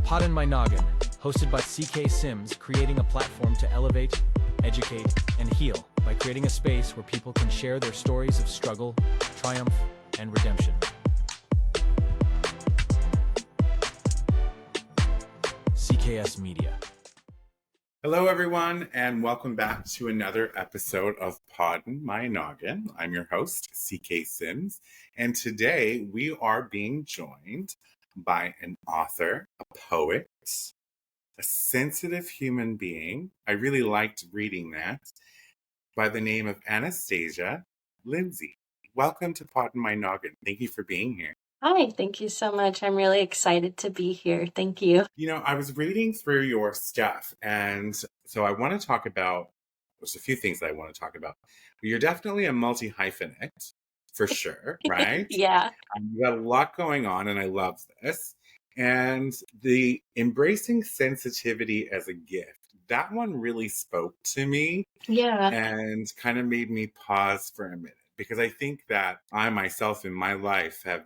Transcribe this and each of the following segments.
Poddin My Noggin, hosted by CK Sims, creating a platform to elevate, educate, and heal by creating a space where people can share their stories of struggle, triumph, and redemption. CKS Media. Hello, everyone, and welcome back to another episode of Poddin My Noggin. I'm your host, CK Sims, and today we are being joined by an author, a poet, a sensitive human being. I really liked reading that, by the name of Anastasia Lindsey. Welcome to Poddin My Noggin. Thank you for being here. Hi, thank you so much. I'm really excited to be here. Thank you. You know, I was reading through your stuff, and so I want to talk about, there's a few things that I want to talk about. You're definitely a multi-hyphenate, for sure, right? Yeah. You got a lot going on, and I love this. And the embracing sensitivity as a gift, that one really spoke to me Yeah. and kind of made me pause for a minute, because I think that I myself in my life have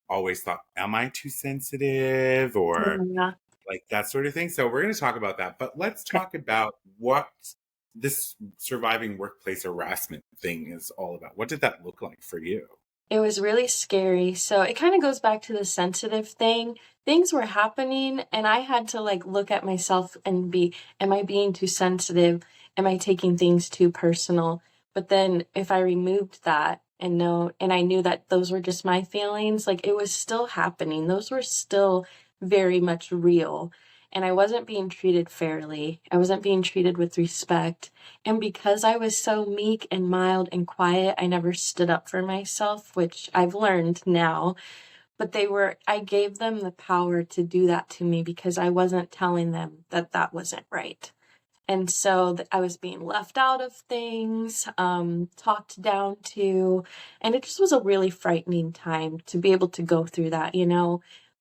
always thought, am I too sensitive or Yeah. like that sort of thing? So we're going to talk about that, but let's talk about what this surviving workplace harassment thing is all about. What did that look like for you? It was really scary. So it kind of goes back to the sensitive thing. Things were happening and I had to look at myself and be, am I being too sensitive? Am I taking things too personal? But then if I removed that and I knew that those were just my feelings, it was still happening. Those were still very much real. And I wasn't being treated fairly. I wasn't being treated with respect. And because I was so meek and mild and quiet, I never stood up for myself, which I've learned now. But I gave them the power to do that to me because I wasn't telling them that that wasn't right. And so I was being left out of things, talked down to, and it just was a really frightening time to be able to go through that.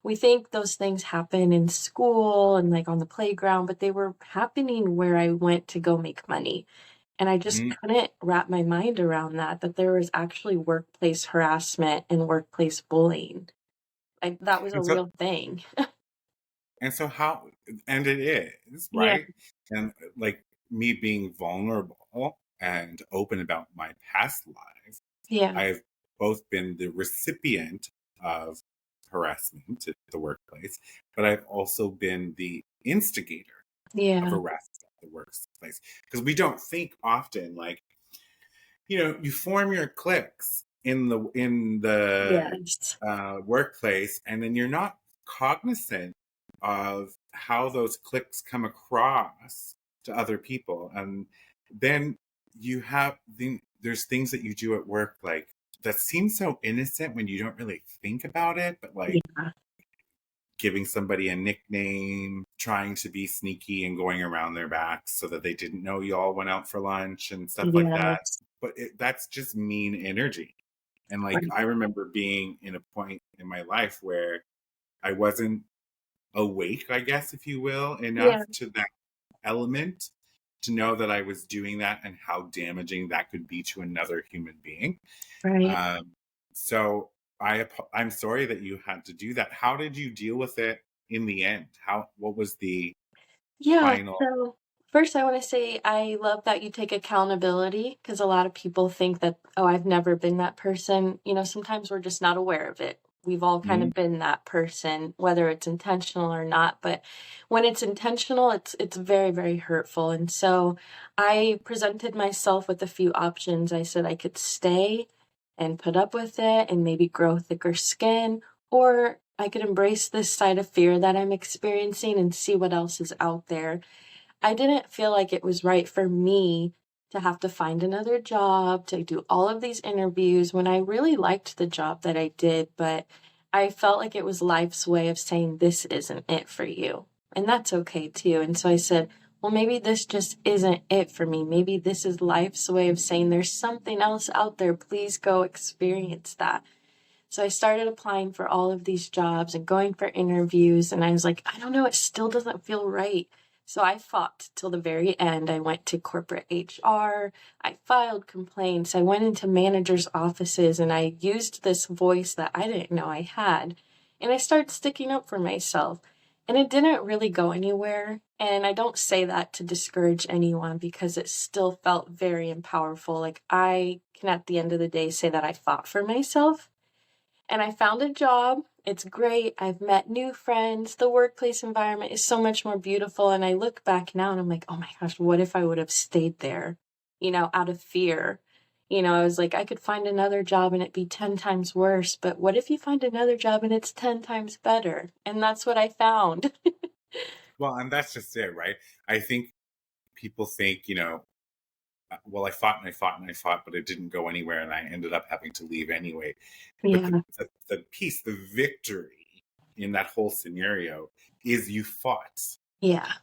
We think those things happen in school and on the playground, but they were happening where I went to go make money. And I just couldn't wrap my mind around that there was actually workplace harassment and workplace bullying. That was a real thing. And so and it is, Yeah. right? And me being vulnerable and open about my past life, Yeah. I've both been the recipient of harassment at the workplace, but I've also been the instigator of Yeah. harassment at the workplace. Because we don't think often, you form your cliques in the Yes. workplace, and then you're not cognizant of how those cliques come across to other people. And then there's things that you do at work that seem so innocent when you don't really think about it, but Yeah. giving somebody a nickname, trying to be sneaky and going around their backs so that they didn't know you all went out for lunch and stuff like that. Yes. But that's just mean energy. And Right. I remember being in a point in my life where I wasn't awake, I guess, if you will, enough to that element to know that I was doing that and how damaging that could be to another human being. Right. So I'm sorry that you had to do that. How did you deal with it in the end? What was the final? So first I want to say I love that you take accountability because a lot of people think that, oh, I've never been that person. Sometimes we're just not aware of it. We've all kind of been that person, whether it's intentional or not. But when it's intentional, it's very, very hurtful. And so I presented myself with a few options. I said I could stay and put up with it and maybe grow thicker skin, or I could embrace this side of fear that I'm experiencing and see what else is out there. I didn't feel like it was right for me to have to find another job, to do all of these interviews when I really liked the job that I did, but I felt like it was life's way of saying, this isn't it for you. And that's okay too. And so I said, well, maybe this just isn't it for me. Maybe this is life's way of saying there's something else out there. Please go experience that. So I started applying for all of these jobs and going for interviews. And I was like, I don't know, it still doesn't feel right. So I fought till the very end. I went to corporate HR. I filed complaints. I went into managers' offices and I used this voice that I didn't know I had. And I started sticking up for myself. And it didn't really go anywhere. And I don't say that to discourage anyone because it still felt very powerful. Like I can at the end of the day say that I fought for myself and I found a job. It's great. I've met new friends. The workplace environment is so much more beautiful. And I look back now and I'm like, oh my gosh, what if I would have stayed there, out of fear? I was like, I could find another job and it'd be 10 times worse. But what if you find another job and it's 10 times better? And that's what I found. Well, and that's just it, right? I think people think, well, I fought and I fought and I fought, but it didn't go anywhere, and I ended up having to leave anyway. But Yeah, the piece, the victory in that whole scenario is you fought, yeah,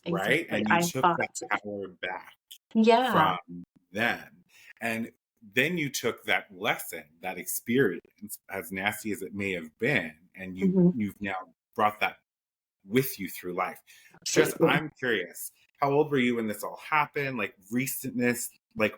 right? exactly. And you I took that fought. power back Yeah, from them. And then you took that lesson, that experience, as nasty as it may have been, and hmm you've now brought that with you through life. Just, absolutely. I'm curious, how old were you when this all happened? Like recentness, like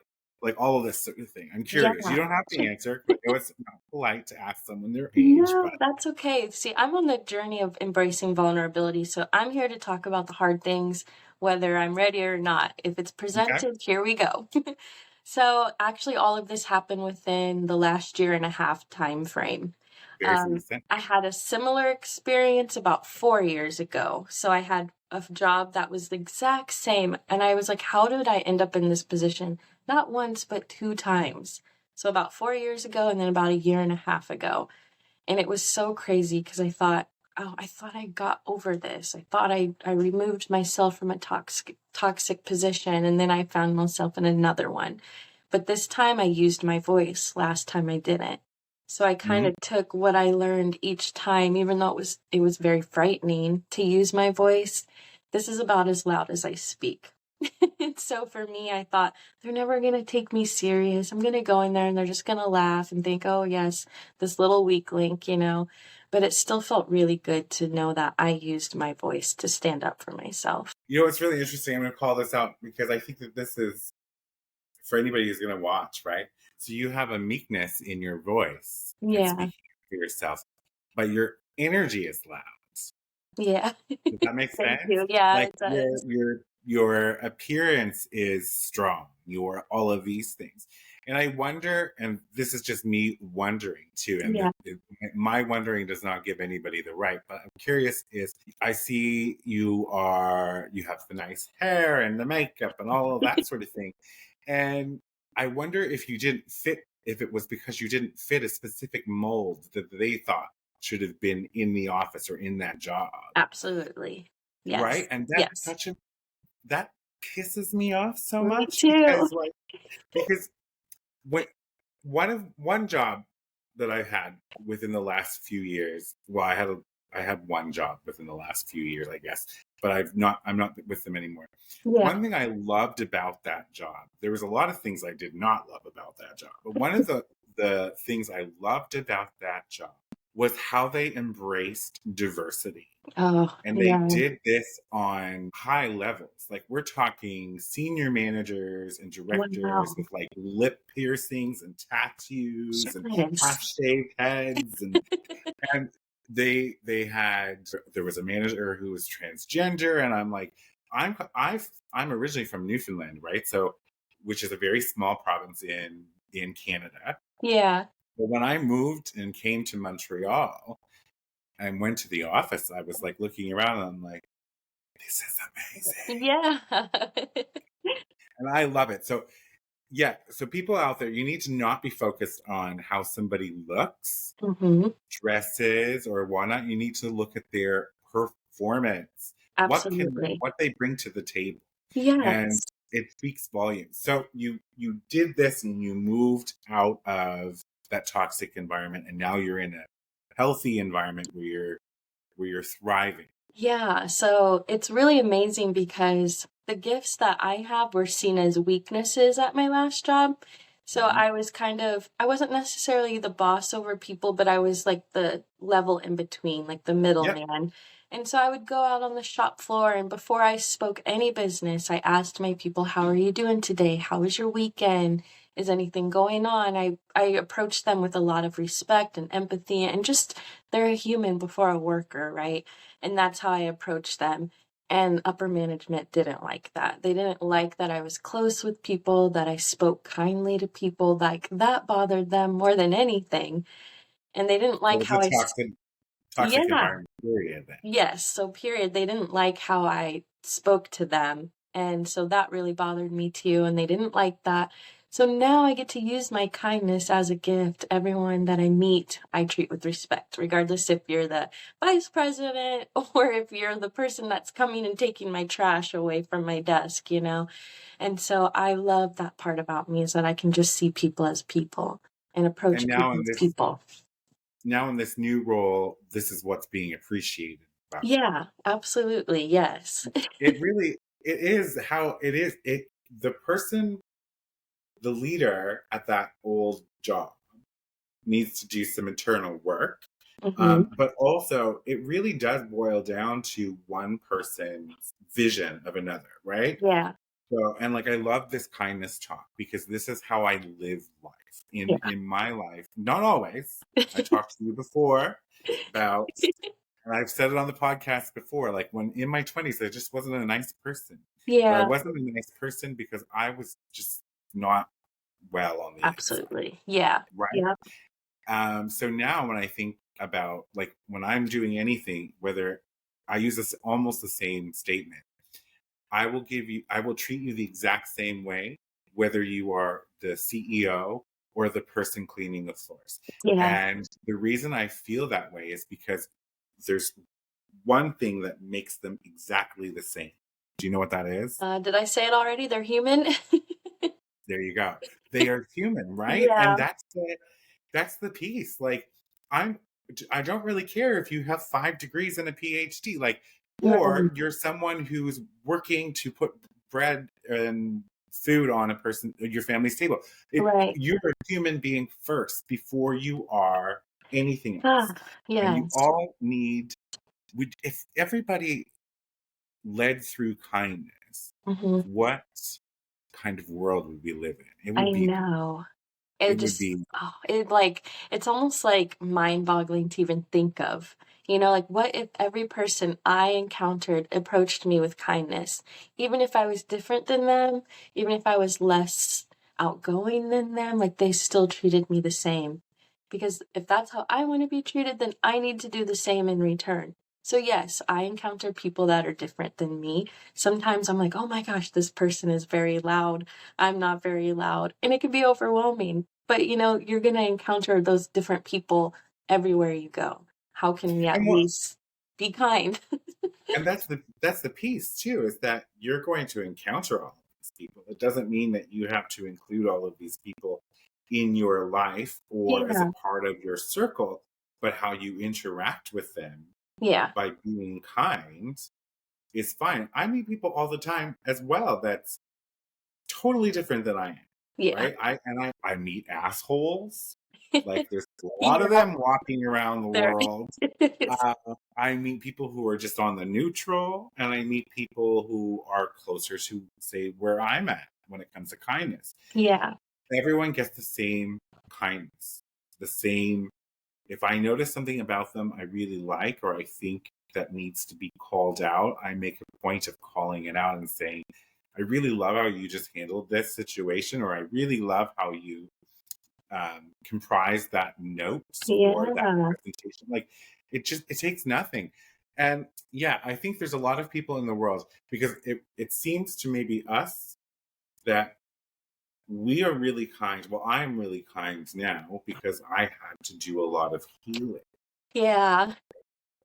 all of this sort of thing. I'm Yeah. curious. You don't have to answer, but it was not polite to ask someone their age. No, But that's okay. See, I'm on the journey of embracing vulnerability, so I'm here to talk about the hard things, whether I'm ready or not. If it's okay, presented, here we go. So, actually, all of this happened within the last year and a half time frame. very recent. I had a similar experience about 4 years ago. So, I had a job that was the exact same, and I was like, how did I end up in this position? Not once, but two times. So, about 4 years ago, and then about a year and a half ago. And it was so crazy because I thought, oh, I thought I got over this. I thought I removed myself from a toxic position, and then I found myself in another one. But this time I used my voice. Last time I didn't. So I kind Mhm. of took what I learned each time, even though it was very frightening to use my voice. This is about as loud as I speak. So for me, I thought they're never going to take me serious. I'm going to go in there and they're just going to laugh and think, oh, yes, this little weak link. But it still felt really good to know that I used my voice to stand up for myself. It's really interesting. I'm going to call this out because I think that this is for anybody who's going to watch, right? So you have a meekness in your voice and Yeah. speaking for yourself, but your energy is loud. Yeah. Does that make Thank sense? you. Yeah, Like it does. your appearance is strong. You're all of these things. And I wonder, and this is just me wondering too, and Yeah. my wondering does not give anybody the right, but I'm curious is I see you have the nice hair and the makeup and all of that sort of thing. And I wonder if it was because you didn't fit a specific mold that they thought should have been in the office or in that job. Absolutely. Right? Yes. And Yes. that pisses me off so Me much too. because when one job that I've had within the last few years, well, I had one job within the last few years, I guess, but I'm not with them anymore. Yeah. One thing I loved about that job, there was a lot of things I did not love about that job, but one of the things I loved about that job was how they embraced diversity. Oh, And they yeah. did this on high levels. Like we're talking senior managers and directors Wow. with like lip piercings and tattoos and Yes. half shaved heads and there was a manager who was transgender and I'm like I'm originally from Newfoundland, right? So which is a very small province in Canada. Yeah. But when I moved and came to Montreal, and went to the office, I was like looking around and I'm like, this is amazing. Yeah. And I love it. So, yeah. So, people out there, you need to not be focused on how somebody looks, hmm dresses, or whatnot. You need to look at their performance, Absolutely. what they bring to the table. And Yes. it speaks volumes. So, you did this and you moved out of that toxic environment, and now you're in a healthy environment where you're thriving. Yeah. So it's really amazing because the gifts that I have were seen as weaknesses at my last job. So Mhm. I wasn't necessarily the boss over people, but I was like the level in between, like the Yep. middleman. And so I would go out on the shop floor, and before I spoke any business, I asked my people, how are you doing today? How was your weekend? is anything going on? I approach them with a lot of respect and empathy, and just they're a human before a worker, right? And that's how I approach them. And upper management didn't like that. They didn't like that I was close with people, that I spoke kindly to people. Like, that bothered them more than anything. And they didn't So like it's how a I, toxic yeah, environment, period, then. yes. So period. They didn't like how I spoke to them. And so that really bothered me too. And they didn't like that. So now I get to use my kindness as a gift. Everyone that I meet, I treat with respect, regardless if you're the vice president or if you're the person that's coming and taking my trash away from my desk, you know? And so I love that part about me, is that I can just see people as people and approach And people as people. now in this new role, this is what's being appreciated about Yeah, absolutely. Yes. it. It is how it is. The person, the leader at that old job needs to do some internal work. Hmm. But also, it really does boil down to one person's vision of another, right? Yeah. So, and like, I love this kindness talk because this is how I live life. Yeah. In my life, not always. I talked to you before about, and I've said it on the podcast before, like when in my 20s, I just wasn't a nice person. But I Yeah, wasn't a nice person because I was just not well on the inside, absolutely. Yeah. right? Yeah. So now when I think about, like, when I'm doing anything, whether I use this almost the same statement, I will treat you the exact same way, whether you are the CEO or the person cleaning the floors. Yeah. And the reason I feel that way is because there's one thing that makes them exactly the same. Do you know what that is? Did I say it already? They're human? There you go. They are human, right? And Yeah. that's the piece. Like, I'm I don't really care if you have 5 degrees and a PhD, like, Right. or you're someone who's working to put bread and food on your family's table. Right. You're a human being first before you are anything else. Ah, And you yes. all need, if everybody led through kindness, Hmm. what kind of world would we live in? I know. It It would just, be oh, it like, it's almost like mind-boggling to even think of. You know, like, what if every person I encountered approached me with kindness? Even if I was different than them, even if I was less outgoing than them, like, they still treated me the same. Because if that's how I want to be treated, then I need to do the same in return. So yes, I encounter people that are different than me. Sometimes I'm like, oh my gosh, this person is very loud. I'm not very loud. And it can be overwhelming. But you know, you're going to encounter those different people everywhere you go. How can we at and what least be kind? and that's the piece too, is that you're going to encounter all of these people. It doesn't mean that you have to include all of these people in your life or as a Yeah. part of your circle, but how you interact with them Yeah. by being kind is fine. I meet people all the time as well that's totally different than I am, Yeah. right? I meet assholes. Like, there's a lot of Yeah. them walking around the There world. is. Uh, I meet people who are just on the neutral, and I meet people who are closer to, say, where I'm at when it comes to kindness. Yeah. Everyone gets the same kindness, the same. If I notice something about them I really like, or I think that needs to be called out, I make a point of calling it out and saying, I really love how you just handled this situation, or I really love how you comprise that notes or that Yeah. presentation. Like, it takes nothing. And yeah, I think there's a lot of people in the world, because it seems to maybe us that we are really kind. Well, I'm really kind now because I had to do a lot of healing. Yeah.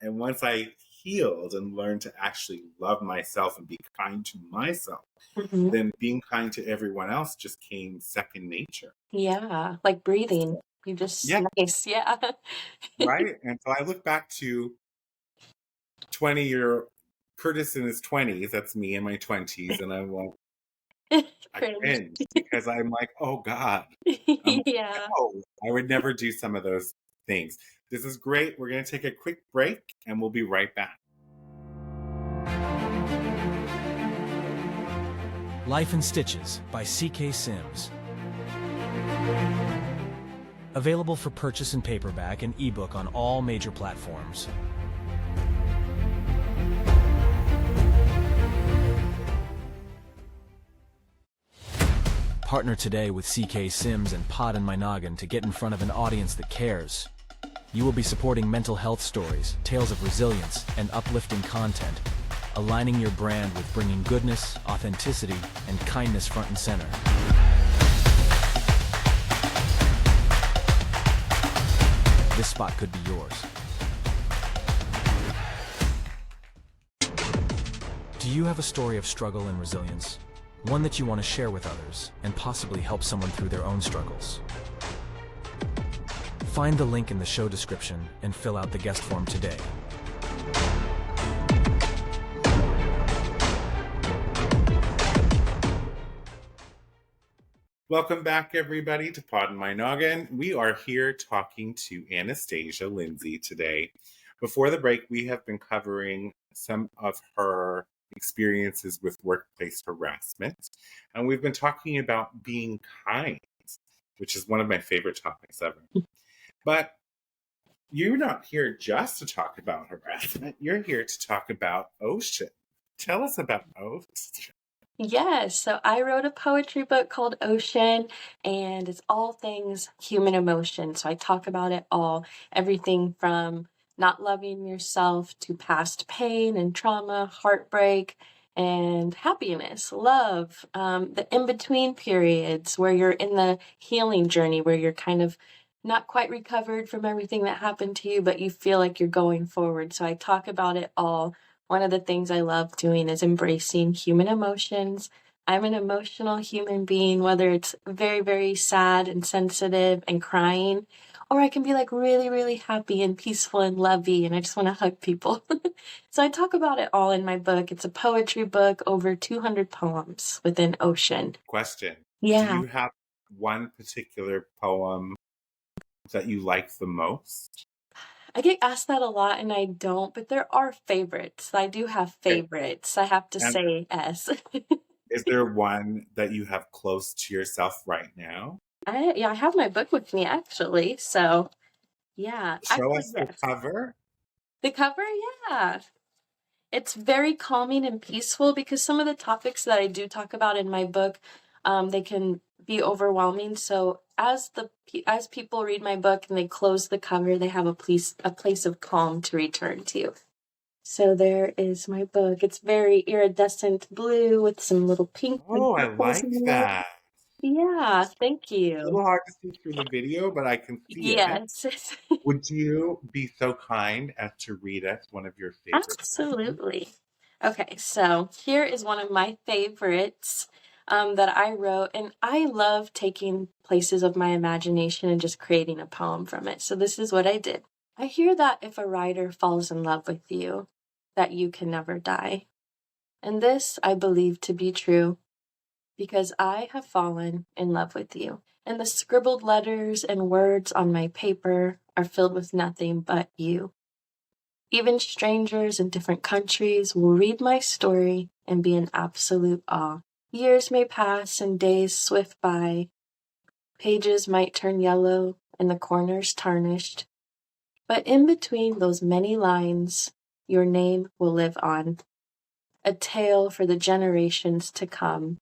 And once I healed and learned to actually love myself and be kind to myself, Hmm. then being kind to everyone else just came second nature. Yeah. Like breathing. So, You just, yeah, nice. Yeah. right. And so I look back to 20-year Curtis in his 20s, that's me in my 20s, and I'm like, I Cringe. cringe because I'm like, oh God. I'm like, Yeah. no, I would never do some of those things. This is great. We're going to take a quick break and we'll be right back. Life in Stitches by CK Sims. Available for purchase in paperback and ebook on all major platforms. Partner today with CK Sims and Poddin My Noggin to get in front of an audience that cares. You will be supporting mental health stories, tales of resilience, and uplifting content, aligning your brand with bringing goodness, authenticity, and kindness front and center. This spot could be yours. Do you have a story of struggle and resilience? One that you want to share with others and possibly help someone through their own struggles? Find the link in the show description and fill out the guest form today. Welcome back, everybody, to Poddin My Noggin. We are here talking to Anastasia Lindsey today. Before the break, we have been covering some of her experiences with workplace harassment, and we've been talking about being kind, which is one of my favorite topics ever. But you're not here just to talk about harassment. You're here to talk about Ocean. Tell us about Ocean. Yes, so I wrote a poetry book called Ocean, and it's all things human emotion. So I talk about it all, everything from not loving yourself to past pain and trauma, heartbreak, and happiness, love, the in-between periods where you're in the healing journey, where you're kind of not quite recovered from everything that happened to you, but you feel like you're going forward. So I talk about it all. One of the things I love doing is embracing human emotions. I'm an emotional human being, whether it's very, very sad and sensitive and crying, or I can be like really, really happy and peaceful and lovey, and I just want to hug people. So I talk about it all in my book. It's a poetry book, over 200 poems within Ocean. Question. Yeah. Do you have one particular poem that you like the most? I get asked that a lot and I don't, but there are favorites. I do have favorites. I have to say yes. Is there one that you have close to yourself right now? I have my book with me actually. So yeah. Show us the cover. The cover, yeah. It's very calming and peaceful because some of the topics that I do talk about in my book, they can be overwhelming. So as people read my book and they close the cover, they have a place of calm to return to. So there is my book. It's very iridescent blue with some little pink. Oh, I like that. Yeah, thank you. It's a little hard to see through the video, but I can see it. Yes. Would you be so kind as to read us one of your favorites? Absolutely. Okay, so here is one of my favorites that I wrote, and I love taking places of my imagination and just creating a poem from it. So this is what I did. I hear that if a writer falls in love with you, that you can never die. And this I believe to be true, because I have fallen in love with you. And the scribbled letters and words on my paper are filled with nothing but you. Even strangers in different countries will read my story and be in absolute awe. Years may pass and days swift by. Pages might turn yellow and the corners tarnished. But in between those many lines, your name will live on. A tale for the generations to come.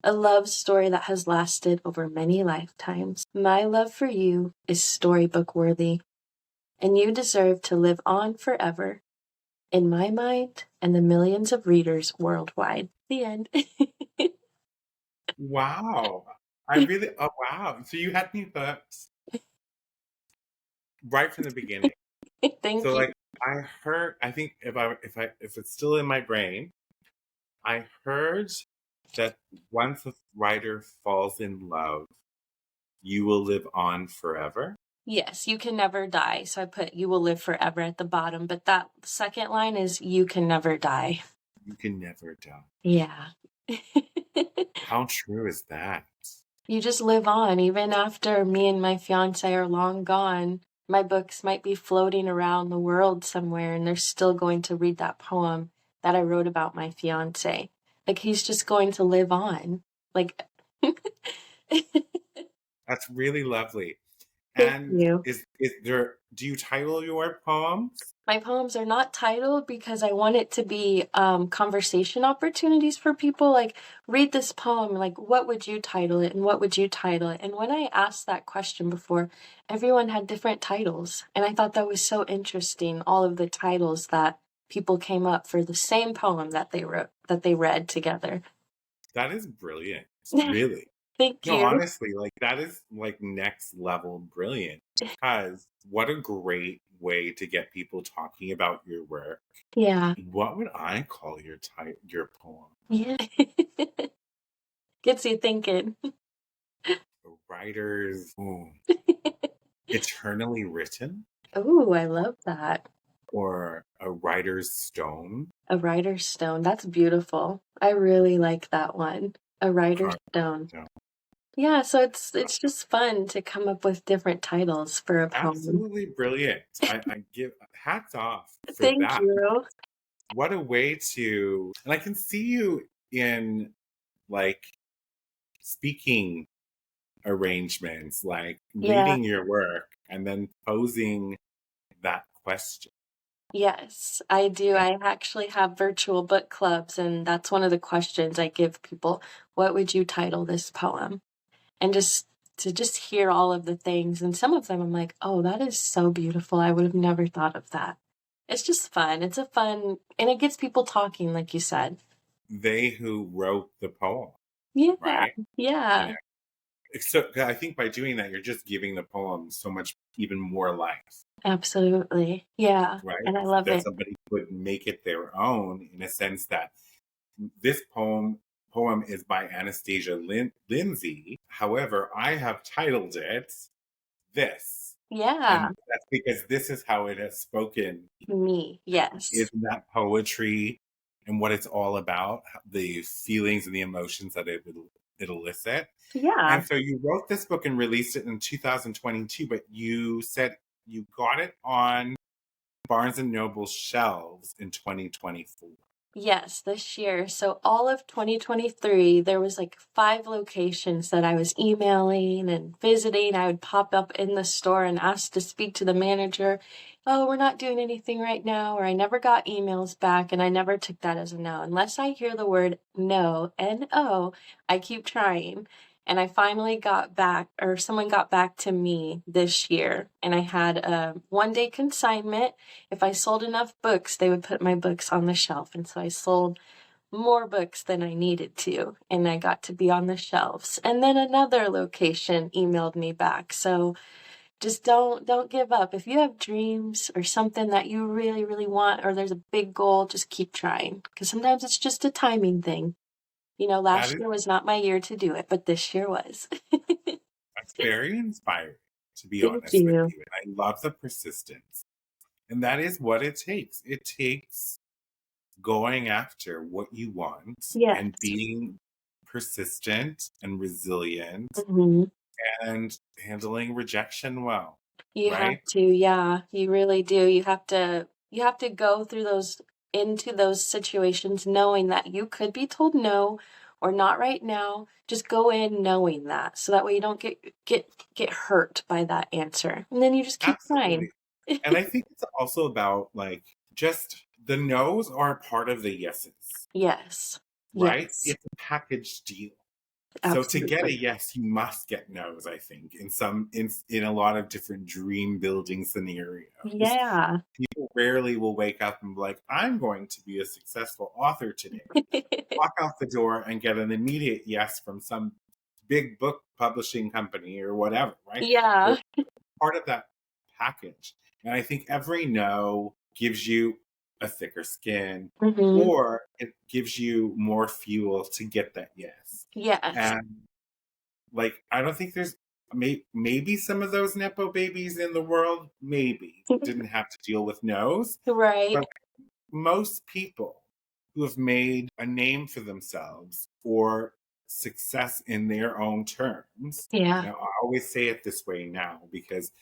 A love story that has lasted over many lifetimes. My love for you is storybook worthy, and you deserve to live on forever in my mind and the millions of readers worldwide. The end. Wow. Oh wow. So you had me hooked right from the beginning. Thank you. Like I think if it's still in my brain, I heard that once a writer falls in love, you will live on forever. Yes, you can never die. So I put you will live forever at the bottom, but that second line is you can never die. You can never die. Yeah. How true is that? You just live on even after me and my fiance are long gone. My books might be floating around the world somewhere and they're still going to read that poem that I wrote about my fiance. Like he's just going to live on. Like That's really lovely. Thank And you. is there, do you title your poems? My poems are not titled because I want it to be conversation opportunities for people. Like, read this poem, like, what would you title it? And what would you title it? And when I asked that question before, everyone had different titles. And I thought that was so interesting, all of the titles that people came up for the same poem that they wrote, that they read together. That is brilliant. Really. Thank No, you. honestly, like that is like next level brilliant because what a great way to get people talking about your work. Yeah. What would I call your poem? Yeah. Gets you thinking. A writer's eternally written Oh, I love that. or a writer's stone? A writer's stone. That's beautiful. I really like that one. A writer's Carved stone. stone. Yeah, so it's just fun to come up with different titles for a poem. Absolutely brilliant. I give hats off for Thank that. you. What a way to, and I can see you in like speaking arrangements, like Yeah. reading your work and then posing that question. Yes, I do. I actually have virtual book clubs, and that's one of the questions I give people. What would you title this poem? And just to just hear all of the things, and some of them I'm like, oh, that is so beautiful. I would have never thought of that. It's just fun. It's a fun, and it gets people talking, like you said. They who wrote the poem, Yeah, right? yeah, So I think by doing that, you're just giving the poem so much even more life, absolutely. Yeah, right? and I love That it. somebody could make it their own in a sense that this poem is by Anastasia Lindsey. However, I have titled it this. Yeah, And that's because this is how it has spoken. me, yes. Isn't that poetry and what it's all about? The feelings and the emotions that it elicit. Yeah, And so you wrote this book and released it in 2022, but you said you got it on Barnes and Noble's shelves in 2024. yes, this year. So all of 2023, there was like 5 locations that I was emailing and visiting. I would pop up in the store and ask to speak to the manager. Oh, we're not doing anything right now, or I never got emails back, and I never took that as a no. Unless I hear the word no, N-O, I keep trying. And I finally got back, or someone got back to me this year, and I had a 1-day consignment. If I sold enough books, they would put my books on the shelf. And so I sold more books than I needed to, and I got to be on the shelves. And then another location emailed me back. So just don't give up. If you have dreams or something that you really, really want, or there's a big goal, just keep trying. Because sometimes it's just a timing thing. You know, That last is year was not my year to do it, but this year was. that's very inspiring, to be Thank honest with you. you. And I love the persistence. And that is what it takes. It takes going after what you want Yes. and being persistent and resilient Hmm. and handling rejection well, You have right? to, yeah, you really do. You have to go through those into those situations knowing that you could be told no or not right now. Just go in knowing that so that way you don't get hurt by that answer. And then you just keep trying. Absolutely. And I think it's also about like just the no's are a part of the yeses, Yes. right? Yes. It's a package deal. So to get a Absolutely. yes, you must get no's, I think, in a lot of different dream building scenarios. Yeah. People rarely will wake up and be like, I'm going to be a successful author today. Walk out the door and get an immediate yes from some big book publishing company or whatever, right? They're Yeah. part of that package. And I think every no gives you a thicker skin Hmm. or it gives you more fuel to get that yes. Yes. And like, I don't think there's maybe some of those Nepo babies in the world, maybe didn't have to deal with no's, Right. but most people who have made a name for themselves or success in their own terms. Yeah. Now, I always say it this way now because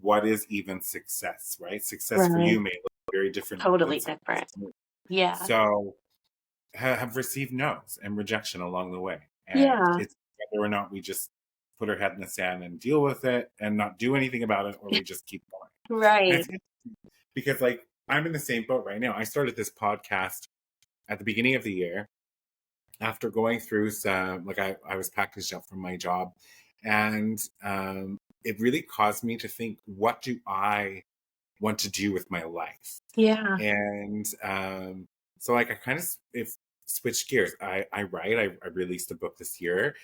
what is even success, right? Success for Right. you may look very different than Totally success different. to me. Yeah. So, have received no's and rejection along the way. And Yeah. it's whether or not we just put our head in the sand and deal with it and not do anything about it, or we just keep going. And Right. it's interesting because like I'm in the same boat right now. I started this podcast at the beginning of the year after going through some, like I was packaged up from my job, and it really caused me to think, what do I want to do with my life? Yeah. And so like I kind of switched gears. I write. I released a book this year.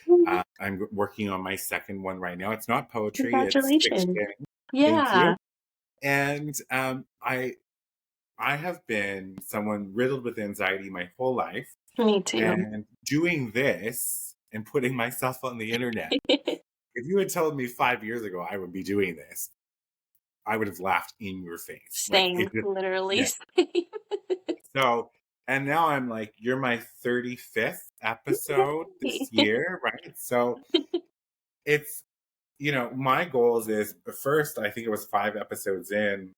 I'm working on my second one right now. It's not poetry, it's Congratulations. fiction. Thank Yeah. you. And I have been someone riddled with anxiety my whole life. Me too. And doing this and putting myself on the internet, if you had told me 5 years ago I would be doing this, I would have laughed in your face. Like Same. it just, Literally yeah. same. So, and now I'm like, you're my 35th episode this year, right? So it's, my goals is first, I think it was 5 episodes in,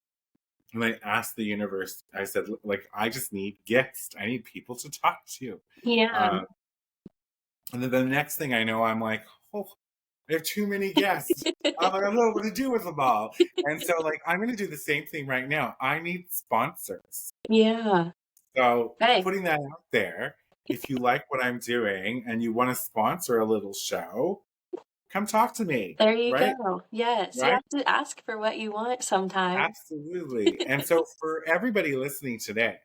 and I asked the universe, I said, like, I just need guests. I need people to talk to. Yeah. And then the next thing I know, I'm like, oh, I have too many guests. I'm like, I don't know what to do with them all. And so, like, I'm going to do the same thing right now. I need sponsors. Yeah. So, Hey. putting that out there, if you like what I'm doing and you want to sponsor a little show, come talk to me. There you right? go. Yes. You Right? have to ask for what you want sometimes. Absolutely. And so, for everybody listening today,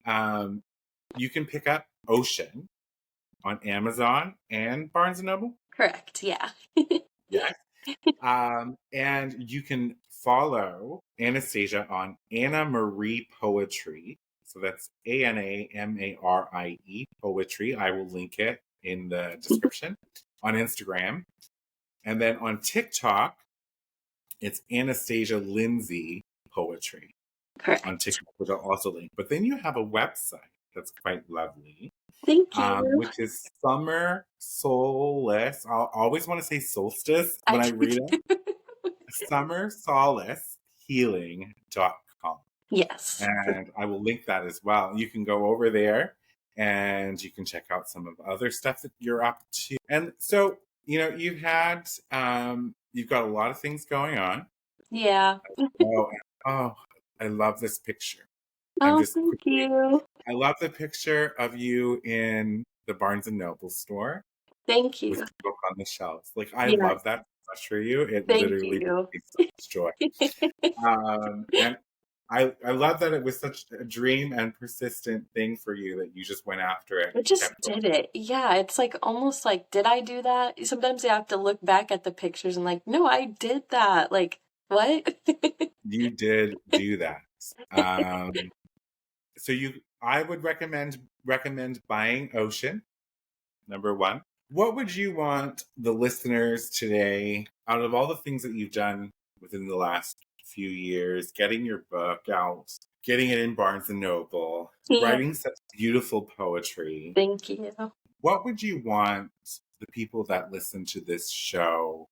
you can pick up Ocean on Amazon and Barnes & Noble. Correct. Yeah. Yes. And you can follow Anastasia on Anna Marie Poetry. So that's ANAMARIE Poetry. I will link it in the description on Instagram. And then on TikTok, it's Anastasia Lindsey Poetry. Correct. On TikTok, which I'll also link. But then you have a website that's quite lovely. Thank you. Which is Summer Solace. I'll always want to say solstice when I read it. SummerSolaceHealing.com. Yes. And I will link that as well. You can go over there and you can check out some of the other stuff that you're up to. And so, you've got a lot of things going on. Yeah. Oh, I love this picture. Oh, thank you. I love the picture of you in the Barnes & Noble store. Thank With you. the book on the shelves. Like, I Yeah. love that so much for you. It Thank literally you. brings me so much joy. And I love that it was such a dream and persistent thing for you that you just went after it. I just did it. Yeah, it's like almost like, did I do that? Sometimes you have to look back at the pictures and like, no, I did that. Like, what? You did do that. So I would recommend buying Ocean, number one. What would you want the listeners today, out of all the things that you've done within the last few years, getting your book out, getting it in Barnes & Noble, writing such beautiful poetry? Thank you. What would you want the people that listen to this show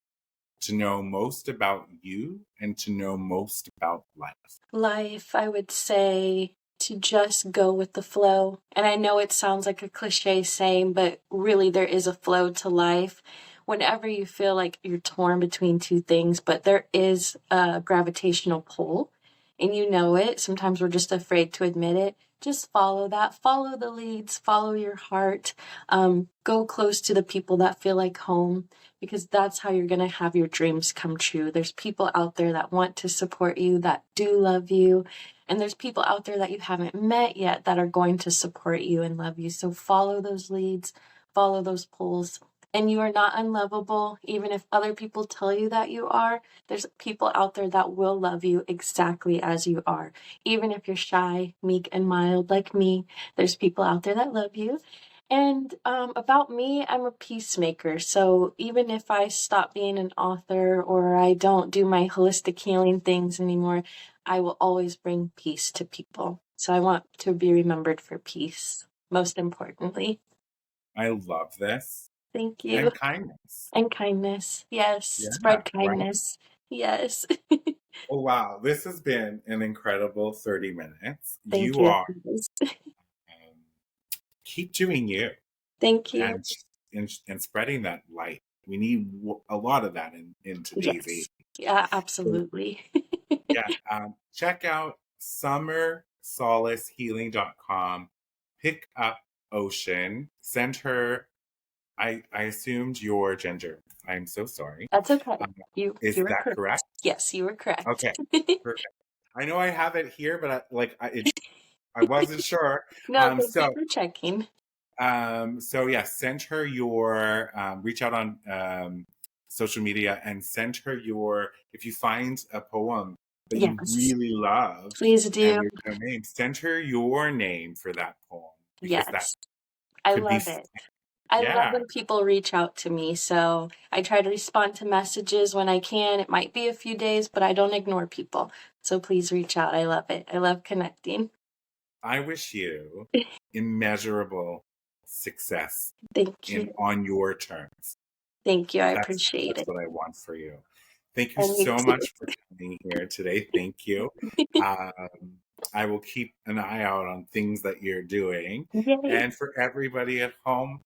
to know most about you and to know most about life? Life, I would say to just go with the flow. And I know it sounds like a cliche saying, but really there is a flow to life. Whenever you feel like you're torn between two things, but there is a gravitational pull and you know it. Sometimes we're just afraid to admit it. Just follow that. Follow the leads. Follow your heart. Go close to the people that feel like home, because that's how you're going to have your dreams come true. There's people out there that want to support you, that do love you. And there's people out there that you haven't met yet that are going to support you and love you. So follow those leads, follow those pulls. And you are not unlovable, even if other people tell you that you are. There's people out there that will love you exactly as you are. Even if you're shy, meek, and mild like me, there's people out there that love you. And about me, I'm a peacemaker. So even if I stop being an author or I don't do my holistic healing things anymore, I will always bring peace to people. So I want to be remembered for peace, most importantly. I love this. Thank you. And kindness. And kindness. Yes. Yeah, Spread kindness. Right? Yes. Oh, wow. This has been an incredible 30 minutes. Thank you are. Keep doing you. Thank you. And spreading that light. We need a lot of that in today's age. Yes. Yeah, So, absolutely. yeah, check out summersolacehealing.com. Pick up Ocean. Send her. I assumed your gender. I'm so sorry. That's okay. Um, You is you were that correct. correct? Yes, you were correct. Okay, perfect. I know I have it here, but I wasn't sure. No, thank you So for checking. so yeah, send her your reach out on social media and send her your, if you find a poem that you Yes, really love please and do. your name, send her your name for that poem because that Yes, I could be love it. I love yeah. when people reach out to me, so I try to respond to messages when I can. It might be a few days, but I don't ignore people. So please reach out. I love it. I love connecting. I wish you immeasurable success Thank in you. on your terms. Thank you. I That's appreciate it. what I want for you. Thank you And you so too. much for coming here today. Thank you. Um, I will keep an eye out on things that you're doing. Yay. And for everybody at home,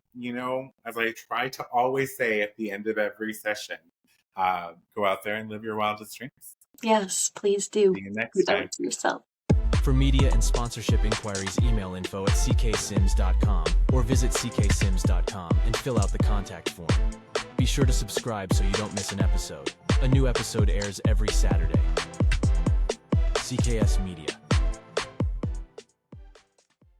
as I try to always say at the end of every session, go out there and live your wildest dreams. Yes, please do. See you next Do time. that to yourself. For media and sponsorship inquiries, email info@cksims.com or visit cksims.com and fill out the contact form. Be sure to subscribe so you don't miss an episode. A new episode airs every Saturday. CKS Media.